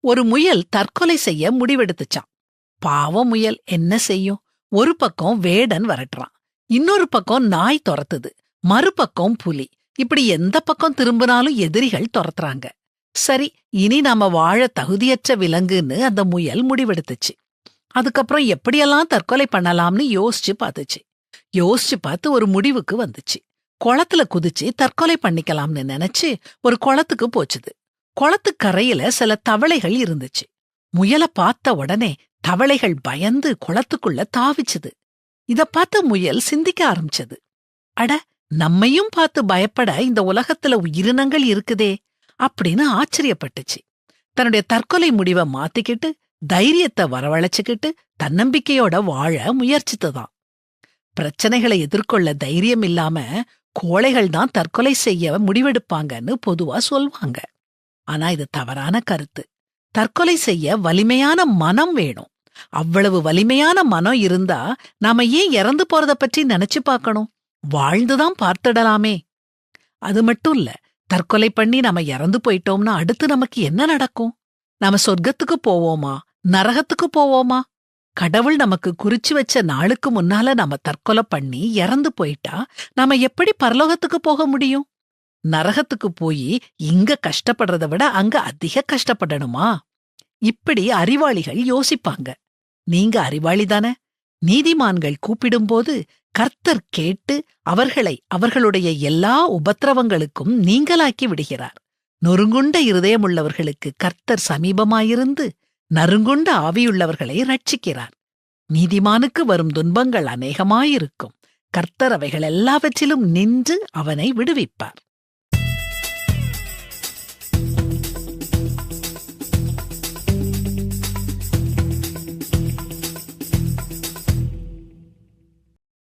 ஒரு முயல் தற்கொலை செய்ய முடிவெடுத்துச்சான். பாவம் முயல் என்ன செய்யும்? ஒரு பக்கம் வேடன் வரட்டுறான், இன்னொரு பக்கம் நாய் துரத்துது, மறுபக்கம் புலி. இப்படி எந்த பக்கம் திரும்பினாலும் எதிரிகள் துரத்துறாங்க. சரி, இனி நாம வாழ தகுதியற்ற விலங்குன்னு அந்த முயல் முடிவெடுத்துச்சு. அதுக்கப்புறம் எப்படியெல்லாம் தற்கொலை பண்ணலாம்னு யோசிச்சு பார்த்து ஒரு முடிவுக்கு வந்துச்சு. குளத்துல குதிச்சு தற்கொலை பண்ணிக்கலாம்னு நினைச்சு ஒரு குளத்துக்கு போச்சுது. குளத்துக்கரையில சில தவளைகள் இருந்துச்சு. முயலை பார்த்த உடனே தவளைகள் பயந்து குளத்துக்குள்ள தாவிச்சுது. இத பார்த்த முயல் சிந்திக்க ஆரம்பிச்சது. அட, நம்மையும் பார்த்து பயப்பட இந்த உலகத்துல உயிரினங்கள் இருக்குதே அப்படின்னு ஆச்சரியப்பட்டுச்சு. தன்னுடைய தற்கொலை முடிவை மாத்திக்கிட்டு தைரியத்தை வரவழைச்சுக்கிட்டு தன்னம்பிக்கையோட வாழ முயற்சித்துதான். பிரச்சனைகளை எதிர்கொள்ள தைரியம் இல்லாம கோழைகள் தான் தற்கொலை செய்ய முடிவெடுப்பாங்கன்னு பொதுவா சொல்வாங்க. ஆனா இது தவறான கருத்து. தற்கொலை செய்ய வலிமையான மனம் வேணும். அவ்வளவு வலிமையான மனம் இருந்தா நாம ஏன் இறந்து போறத பற்றி நினைச்சு பார்க்கணும்? வாழ்ந்துதான் பார்த்துடலாமே. அது மட்டும் இல்ல, தற்கொலை பண்ணி நாம இறந்து போயிட்டோம்னா அடுத்து நமக்கு என்ன நடக்கும்? நாம சொர்க்கத்துக்கு போவோமா, நரகத்துக்கு போவோமா? கடவுள் நமக்கு குறிச்சு வச்ச நாளுக்கு முன்னால நாம தற்கொலை பண்ணி இறந்து போயிட்டா நாம எப்படி பரலோகத்துக்கு போக முடியும்? நரகத்துக்கு போய் இங்க கஷ்டப்படுறத விட அங்க அதிக கஷ்டப்படணுமா? இப்படி அறிவாளிகள் யோசிப்பாங்க. நீங்க அறிவாளி தானே? நீதிமான்கள் கூப்பிடும்போது கர்த்தர் கேட்டு அவர்களை அவர்களுடைய எல்லா உபத்திரவங்களுக்கும் நீங்களாக்கி விடுகிறார். நொறுங்குண்ட இருதயமுள்ளவர்களுக்கு கர்த்தர் சமீபமாயிருந்து நறுங்குண்ட ஆவியுள்ளவர்களை ரட்சிக்கிறார். நீதிமானுக்கு வரும் துன்பங்கள் அநேகமாயிருக்கும். கர்த்தர் அவைகள் எல்லாவற்றிலும் நின்று அவனை விடுவிப்பார்.